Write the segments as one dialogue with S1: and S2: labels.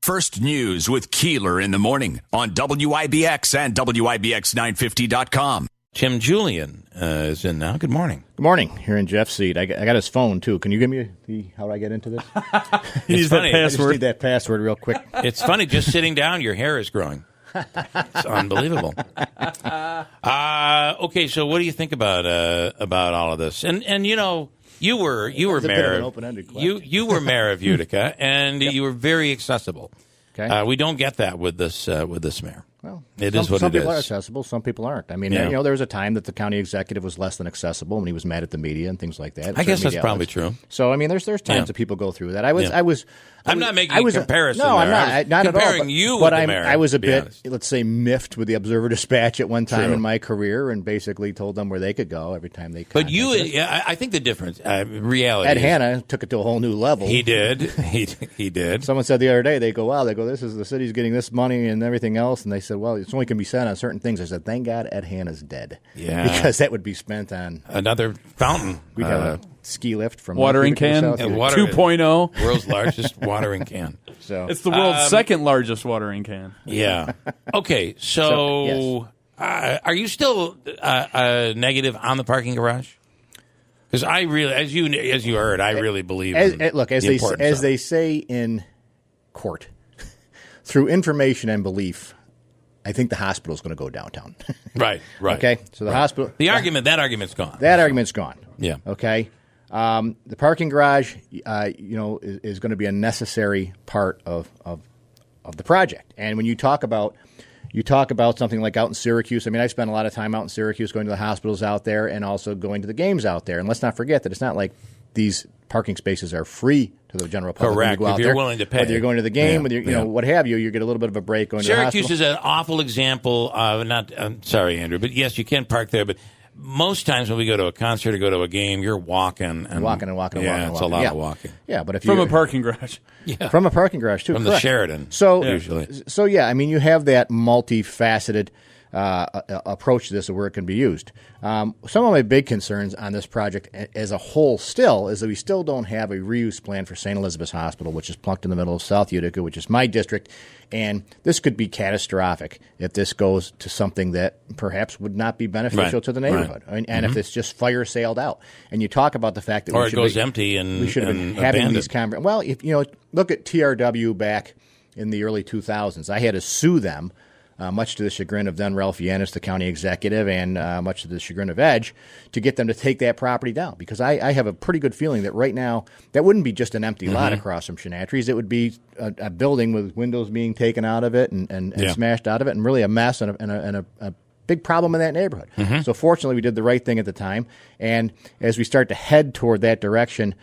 S1: First News with Keeler in the morning on WIBX and WIBX950.com.
S2: Tim Julian is in now. Good morning.
S3: Good morning. Here in Jeff's seat. I got his phone, too. Can you give me how do I get into this?
S2: It's funny.
S3: I just need that password real quick.
S2: It's funny. Just sitting down, your hair is growing. It's unbelievable. Okay, so what do you think about all of this? And you know, you were mayor. You were mayor of Utica, and you were very accessible.
S3: Okay.
S2: We don't get that with this mayor.
S3: Well,
S2: it is what
S3: some
S2: it is.
S3: people are accessible, some people aren't. I mean,
S2: Yeah.
S3: you know, there was a time that the county executive was less than accessible when he was mad at the media and things like that.
S2: I guess that's probably true.
S3: So, I mean, there's times that people go through that.
S2: I'm not making a comparison.
S3: No, I'm
S2: there.
S3: not at all.
S2: Comparing you
S3: but
S2: with the mayor.
S3: I was a bit,
S2: honest.
S3: let's say, miffed with the Observer-Dispatch at one time
S2: True.
S3: in my career, and basically told them where they could go every time they.
S2: But I think the difference, reality.
S3: Ed
S2: is,
S3: Hanna took it to a whole new level.
S2: He did. He did.
S3: Someone said the other day, they go, this is the city's getting this money and everything else, and they said, well, it's only can be spent on certain things. I said, thank God Ed Hanna's dead.
S2: Yeah.
S3: Because that would be spent on
S2: Another fountain.
S3: we have a ski lift from
S4: watering can
S3: South
S2: and
S3: Utica.
S4: 2.0.
S2: World's largest watering can.
S3: So
S4: It's the world's second largest watering can.
S2: Yeah. Okay. So, are you still negative on the parking garage? Because I really, as you heard, I really believe.
S3: as
S2: importance of
S3: they say in court, through information and belief, I think the hospital is going to go downtown.
S2: Right.
S3: Okay. So the hospital.
S2: That argument's gone.
S3: That argument's gone.
S2: Yeah.
S3: Okay. The parking garage, is going to be a necessary part of the project. And when you talk about something like out in Syracuse, I mean, I spent a lot of time out in Syracuse going to the hospitals out there and also going to the games out there. And let's not forget that it's not like these parking spaces are free to the general public.
S2: Correct.
S3: When you go out
S2: If you're
S3: there,
S2: willing to pay.
S3: whether you're going to the game,
S2: Yeah.
S3: whether you're, what have you, you get a little bit of a break going to the hospital.
S2: Syracuse is an awful example of I'm sorry, Andrew, but yes, you can park there, but most times when we go to a concert or go to a game, you're walking and
S3: walking.
S2: Yeah,
S3: walking.
S2: it's a lot of walking.
S3: Yeah, but if
S4: From
S3: you
S4: a parking garage.
S2: Yeah,
S3: from a parking garage too,
S2: from
S3: correct.
S2: the Sheridan.
S3: So
S2: usually,
S3: I mean, you have that multifaceted approach to this of where it can be used. Some of my big concerns on this project as a whole still is that we still don't have a reuse plan for St. Elizabeth's Hospital, which is plunked in the middle of South Utica, which is my district, and this could be catastrophic if this goes to something that perhaps would not be beneficial to the neighborhood, and if it's just fire sailed out. And you talk about the fact that
S2: or it goes empty and
S3: we should have been having
S2: abandoned.
S3: these conversations. Well, if look at TRW back in the early 2000s, I had to sue them. Much to the chagrin of then Ralph Yannis, the county executive, and much to the chagrin of Edge, to get them to take that property down. Because I have a pretty good feeling that right now, that wouldn't be just an empty lot across from Chinatry's. It would be a building with windows being taken out of it and smashed out of it, and really a mess and a big problem in that neighborhood. So fortunately, we did the right thing at the time. And as we start to head toward that direction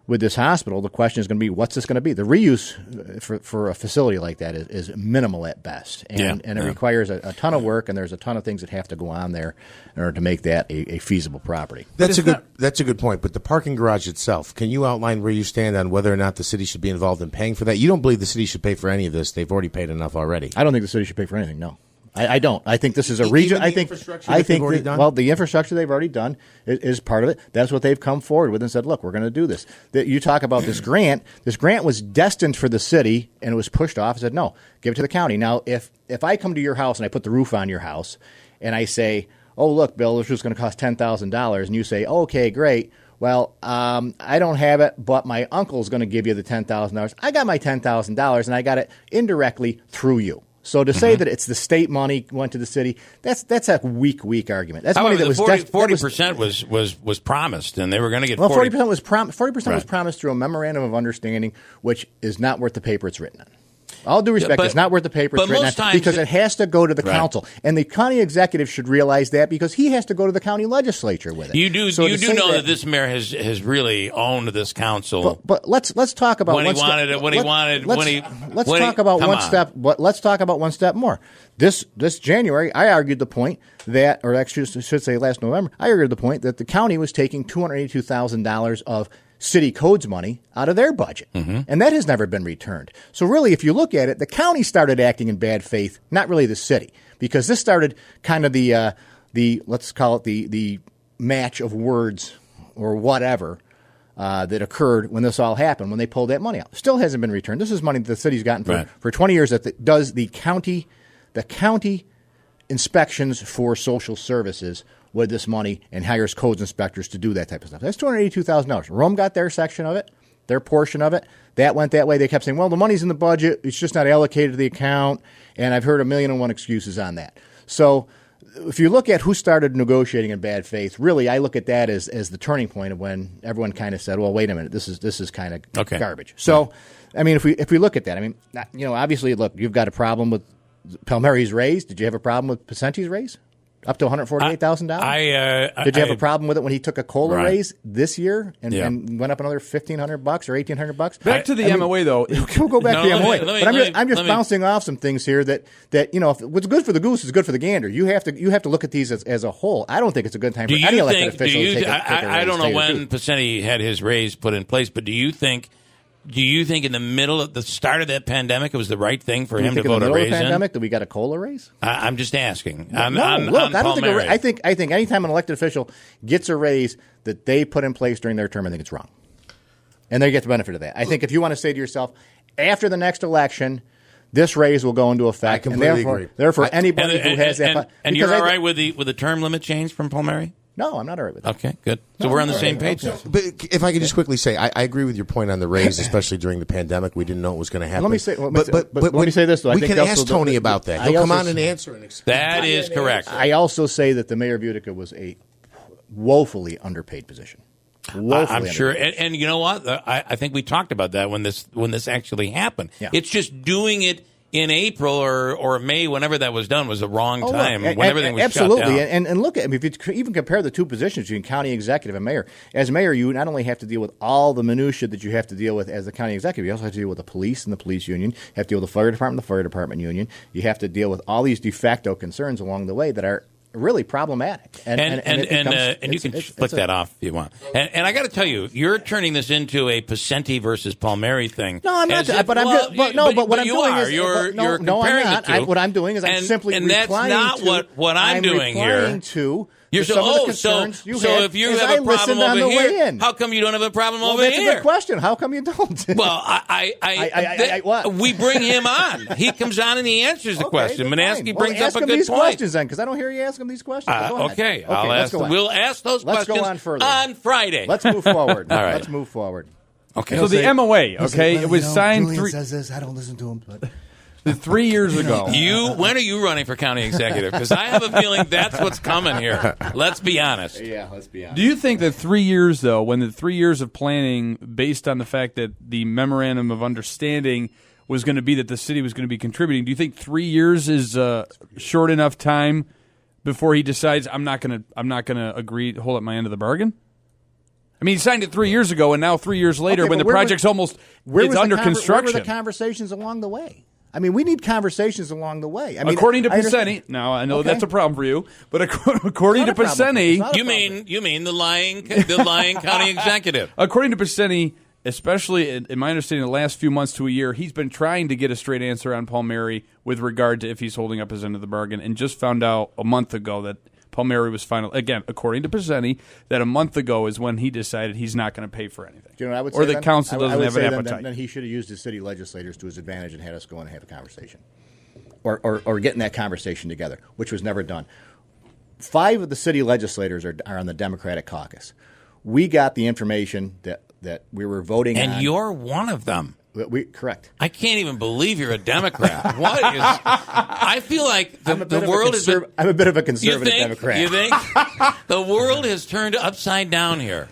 S3: with this hospital, the question is going to be, what's this going to be? The reuse for a facility like that is minimal at best, and it requires a ton of work, and there's a ton of things that have to go on there in order to make that a feasible property.
S5: That's a good point. But the parking garage itself, can you outline where you stand on whether or not the city should be involved in paying for that? You don't believe the city should pay for any of this? They've already paid enough already.
S3: I don't think the city should pay for anything. No. I don't. I think this is a region.
S5: Even the infrastructure that they've already done?
S3: Well, the infrastructure they've already done is part of it. That's what they've come forward with and said, look, we're going to do this. You talk about this grant. This grant was destined for the city, and it was pushed off. I said, no, give it to the county. Now, if I come to your house and I put the roof on your house, and I say, oh, look, Bill, this was going to cost $10,000, and you say, okay, great. Well, I don't have it, but my uncle's going to give you the $10,000. I got my $10,000, and I got it indirectly through you. So to say that it's the state money went to the city, that's a weak argument. That's money that was
S2: 40% was promised, and they were going to get 40%.
S3: 40% was 40% was promised through a memorandum of understanding, which is not worth the paper it's written on. All due respect, it's not worth the paper it's written on because it has to go to the council. And the county executive should realize that because he has to go to the county legislature with it.
S2: You do know that this mayor has really owned this council.
S3: But let's talk about
S2: Let's
S3: talk about one step more. This January, I argued the point that, or actually, I should say last November, I argued the point that the county was taking $282,000 of city codes money out of their budget. And that has never been returned. So really, if you look at it, the county started acting in bad faith, not really the city, because this started kind of the let's call it the match of words or whatever that occurred when this all happened, when they pulled that money out. Still hasn't been returned. This is money that the city's gotten for 20 years that does the county inspections for social services with this money and hires codes inspectors to do that type of stuff. That's $282,000. Rome got their section of it, their portion of it. That went that way. They kept saying, well, the money's in the budget. It's just not allocated to the account. And I've heard 1,000,001 excuses on that. So if you look at who started negotiating in bad faith, really, I look at that as the turning point of when everyone kind of said, well, wait a minute, this is kind of garbage. So, I mean, if we look at that, I mean, obviously, look, you've got a problem with Palmieri's raise. Did you have a problem with Pacenti's raise? Up to $148,000? Did you have a problem with it when he took a COLA raise this year and went up another $1,500 or $1,800?
S4: Back to the MOA, though.
S3: We'll go back to the MOA. But I'm just bouncing off some things here that if what's good for the goose is good for the gander. You have to look at these as a whole. I don't think it's a good time for any elected official to take a raise.
S2: I don't know when Pacenti had his raise put in place, but do you think in the middle of the start of that pandemic, it was the right thing for him to vote a raise in?
S3: In the middle of the pandemic, that we got a COLA raise?
S2: I'm just asking.
S3: I don't think. I think anytime an elected official gets a raise that they put in place during their term, I think it's wrong, and they get the benefit of that. I think if you want to say to yourself, after the next election, this raise will go into effect,
S5: I completely agree.
S3: Therefore, anybody who has that,
S2: and you're all right with the term limit change from Palmieri?
S3: No, I'm not all right with that.
S2: Okay, good. So we're on the same page.
S5: But if I could just quickly say, I agree with your point on the raise, especially during the pandemic. We didn't know it was going to happen.
S3: Let me say, let me say this, though.
S5: We can ask Tony about that. He'll come on and answer.
S2: That is correct.
S3: I also say that the mayor of Utica was a woefully underpaid position.
S2: I'm sure. And you know what? I think we talked about that when this actually happened. Yeah. It's just doing it in April or May, whenever that was done, was the wrong time. When everything was
S3: absolutely.
S2: shut down.
S3: And look at, if you even compare the two positions between county executive and mayor. As mayor, you not only have to deal with all the minutia that you have to deal with as the county executive, you also have to deal with the police and the police union. You have to deal with the fire department, the fire department union. You have to deal with all these de facto concerns along the way that are really problematic.
S2: And you can flick that off if you want. And I got to tell you, you're turning this into a Pacenti versus Palmieri thing.
S3: No, I'm not. But what I'm doing is
S2: you're comparing the two.
S3: What I'm doing is I'm simply replying to.
S2: And that's not what I'm doing here. So if you have a problem over here, how come you don't have a problem over here?
S3: That's a good question. How come you don't?
S2: Well, we bring him on. He comes on and he answers the question. Monaski brings up a good
S3: these
S2: point.
S3: Questions then, because I don't hear you ask him these questions.
S2: Okay, I'll ask. We'll ask those questions on Friday.
S3: Let's move forward.
S2: All right.
S3: Let's move forward.
S4: Okay. So the MOA, okay, it was signed.
S3: Julian says this. I don't listen to him, but.
S4: 3 years ago.
S2: When are you running for county executive? Because I have a feeling that's what's coming here. Let's be honest.
S3: Yeah, let's be honest.
S4: Do you think that 3 years, though, when the 3 years of planning, based on the fact that the memorandum of understanding was going to be that the city was going to be contributing, do you think 3 years is short enough time before he decides I'm not going to agree to hold up my end of the bargain? I mean, he signed it 3 years ago, and now 3 years later, when the project's almost under construction.
S3: Where were the conversations along the way? I mean, we need conversations along the way. I mean,
S4: according to Pacenti, now I know that's a problem for you, but according to Pacenti,
S2: you mean the lying county executive?
S4: According to Pacenti, especially in my understanding, the last few months to a year, he's been trying to get a straight answer on Palmieri with regard to if he's holding up his end of the bargain, and just found out a month ago that Palmieri was final. Again, according to Pacenti, that a month ago is when he decided he's not going to pay for anything.
S3: Do you know what I would say?
S4: Or the council doesn't have an appetite.
S3: Then he should have used his city legislators to his advantage and had us go in and have a conversation. Or getting that conversation together, which was never done. 5 of the city legislators are on the Democratic caucus. We got the information that we were voting on.
S2: And you're one of them.
S3: Correct.
S2: I can't even believe you're a Democrat. What is? I feel like the world is.
S3: I'm a bit of a conservative Democrat.
S2: You think? The world has turned upside down here.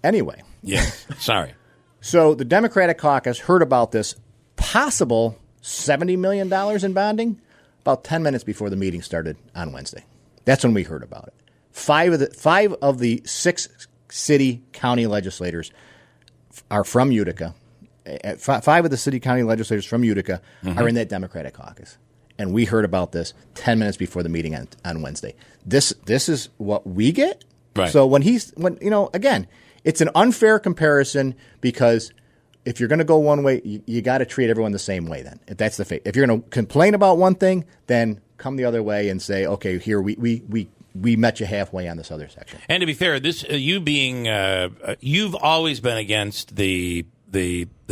S3: Anyway.
S2: Yeah. Sorry.
S3: So the Democratic caucus heard about this possible $70 million in bonding about 10 minutes before the meeting started on Wednesday. That's when we heard about it. 5 of the 6 city county legislators are from Utica. 5 of the city county legislators from Utica are in that Democratic caucus. And we heard about this 10 minutes before the meeting on Wednesday. This is what we get?
S2: Right.
S3: So again, it's an unfair comparison because if you're going to go one way, you got to treat everyone the same way then. If that's the fate. If you're going to complain about one thing, then come the other way and say, okay, here we we met you halfway on this other section.
S2: And to be fair, this you've always been against the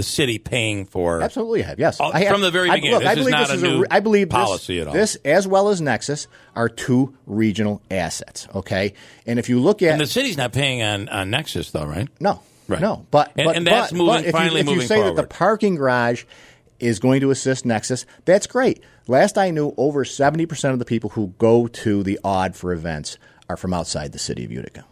S2: city paying for.
S3: Absolutely, I have. Yes,
S2: from the very beginning. This is not a new policy at all.
S3: This, as well as Nexus, are two regional assets. Okay, and if you look at,
S2: and the city's not paying on Nexus, though, right?
S3: No,
S2: right.
S3: No, but
S2: that's moving. If you
S3: say
S2: forward.
S3: that the parking garage is going to assist Nexus, that's great. Last I knew, over 70% of the people who go to the Odd for events are from outside the city of Utica.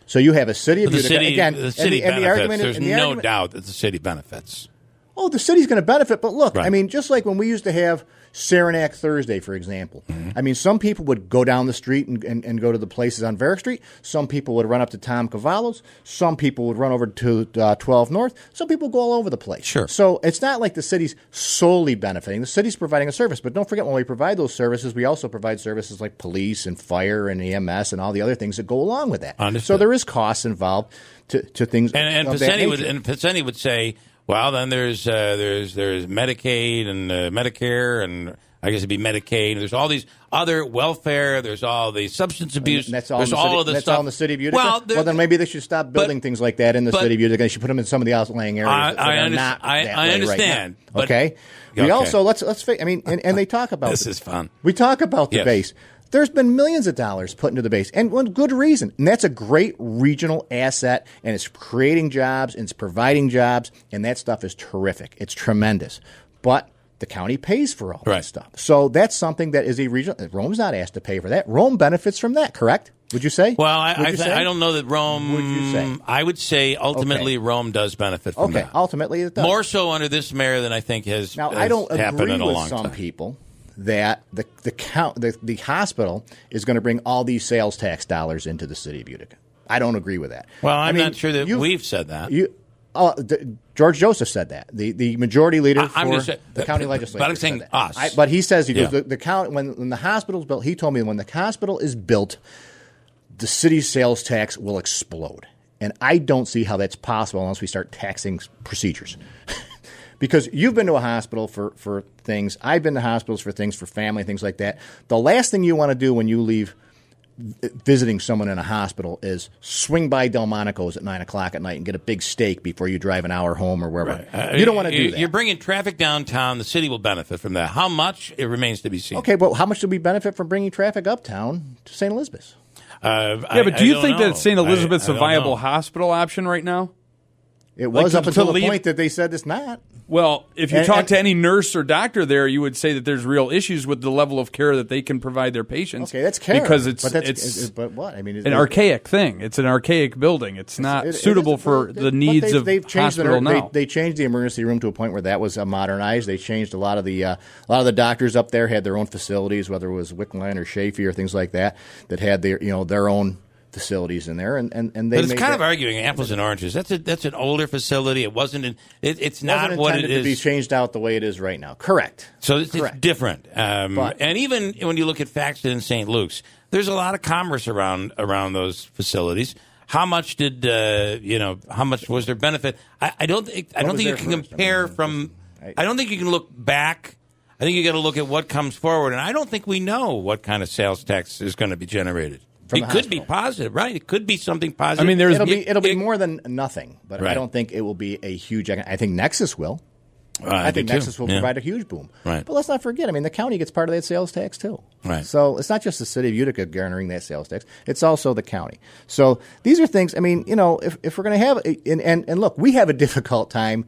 S3: So you have a city of Utica. Again,
S2: the city benefits. There's no doubt that the city benefits.
S3: Oh, the city's going to benefit, but look, right. I mean, just like when we used to have Saranac Thursday, for example. Mm-hmm. I mean, some people would go down the street and go to the places on Varick Street. Some people would run up to Tom Cavallo's. Some people would run over to 12 North. Some people go all over the place.
S2: Sure.
S3: So it's not like the city's solely benefiting. The city's providing a service. But don't forget, when we provide those services, we also provide services like police and fire and EMS and all the other things that go along with that.
S2: Understood.
S3: So there is costs involved to things
S2: and
S3: of that nature.
S2: And Paceni would say, well, then there's Medicaid and Medicare, and I guess it'd be Medicaid. There's all these other welfare. There's all the substance abuse.
S3: And that's all.
S2: There's all of this
S3: that's
S2: stuff.
S3: all in the city of Utica. Well, then maybe they should stop building things like that in the city of Utica. They should put them in some of the outlying areas. I
S2: understand.
S3: Right, okay. We also let's. I mean, and they talk about
S2: this is fun.
S3: We talk about the base. There's been millions of dollars put into the base, and one good reason. And that's a great regional asset, and it's creating jobs, and it's providing jobs, and that stuff is terrific. It's tremendous. But the county pays for all that stuff. So that's something that is a regional. Rome's not asked to pay for that. Rome benefits from that, correct? Would you say?
S2: Well, I don't know that Rome.
S3: Would you say?
S2: I would say ultimately Rome does benefit from that.
S3: Ultimately it does.
S2: More so under this mayor than I think has
S3: now,
S2: has
S3: I don't
S2: happened
S3: agree
S2: in a
S3: with
S2: long
S3: some
S2: time.
S3: people that the hospital is going to bring all these sales tax dollars into the city of Utica. I don't agree with that.
S2: Well, I'm not sure that we've said that.
S3: George Joseph said that. The majority leader for the county legislature.
S2: But I'm saying us.
S3: But he says the county when the hospital's built. He told me when the hospital is built, the city's sales tax will explode, and I don't see how that's possible unless we start taxing procedures. Because you've been to a hospital for things. I've been to hospitals for things, for family, things like that. The last thing you want to do when you leave visiting someone in a hospital is swing by Delmonico's at 9 o'clock at night and get a big steak before you drive an hour home or wherever. Right. You don't want to do that.
S2: You're bringing traffic downtown. The city will benefit from that. How much? It remains to be seen.
S3: Okay, but how much do we benefit from bringing traffic uptown to St. Elizabeth's?
S4: But do you think that St. Elizabeth's a viable hospital option right now?
S3: It was up until the point that they said it's not.
S4: Well, if you talk to any nurse or doctor there, you would say that there's real issues with the level of care that they can provide their patients.
S3: Okay, that's care.
S4: Because
S3: but what? I mean,
S4: an archaic thing. It's an archaic building. It's not suitable for the needs of hospital now.
S3: They changed the emergency room to a point where that was modernized. They changed a lot of the doctors up there had their own facilities, whether it was Wickline or Chafee or things like that had their own facilities in there, and they.
S2: But it's kind of arguing apples and oranges. That's an older facility. It wasn't. It's not what it is.
S3: To be changed out the way it is right now. Correct.
S2: So it's different. And even when you look at Faxton and St. Luke's, there's a lot of commerce around those facilities. How much did How much was their benefit? I don't think you can compare from. I don't think you can look back. I think you got to look at what comes forward, and I don't think we know what kind of sales tax is going to be generated. It could be positive, right? It could be something positive.
S4: I mean,
S3: it'll be more than nothing, but I don't think it will be a huge. I think Nexus will. I think Nexus will provide a huge boom.
S2: Right.
S3: But let's not forget. I mean, the county gets part of that sales tax too.
S2: Right.
S3: So it's not just the city of Utica garnering that sales tax; it's also the county. So these are things. I mean, if we're going to have and look, we have a difficult time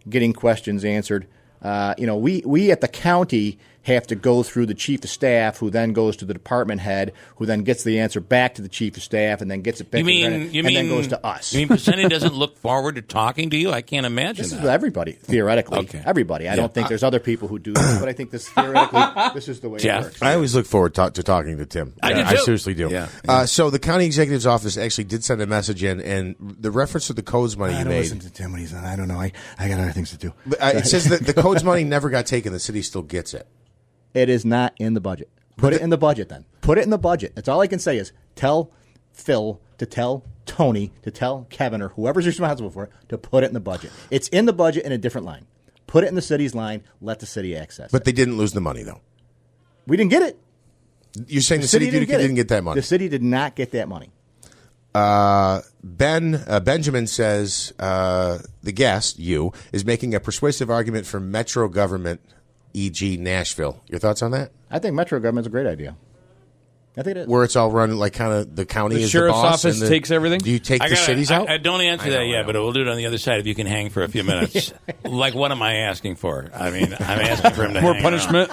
S3: getting questions answered. We at the county have to go through the chief of staff, who then goes to the department head, who then gets the answer back to the chief of staff, and then gets it back and then goes to us.
S2: You mean Paceni doesn't look forward to talking to you? I can't imagine
S3: this
S2: that.
S3: This is everybody, theoretically. Okay. Everybody. I don't think there's other people who do this, but I think this theoretically, this is the way it works.
S5: I always look forward to talking to Tim. I seriously do.
S2: Yeah.
S5: So the county executive's office actually did send a message in, and the reference to the codes money you made.
S3: Listen to Tim when he's on. I don't know. I got other things to do.
S5: It says that the codes money never got taken. The city still gets it.
S3: It is not in the budget. Put it in the budget then. Put it in the budget. That's all I can say is tell Phil to tell Tony to tell Kevin or whoever's responsible for it to put it in the budget. It's in the budget in a different line. Put it in the city's line. Let the city access it.
S5: But they didn't lose the money, though.
S3: We didn't get it.
S5: You're saying the city of Utica didn't get that money?
S3: The city did not get that money.
S5: Benjamin says the guest, you, is making a persuasive argument for metro government, e.g. Nashville. Your thoughts on that?
S3: I think metro government's a great idea. I think it is.
S5: Where it's all run like kind of the county
S4: The
S5: is
S4: sheriff's
S5: the boss.
S4: office takes everything?
S5: Do you take the cities out?
S2: I don't answer that yet, but we'll do it on the other side if you can hang for a few minutes. Like, what am I asking for? I mean, I'm asking for him to
S4: More
S2: hang
S4: punishment.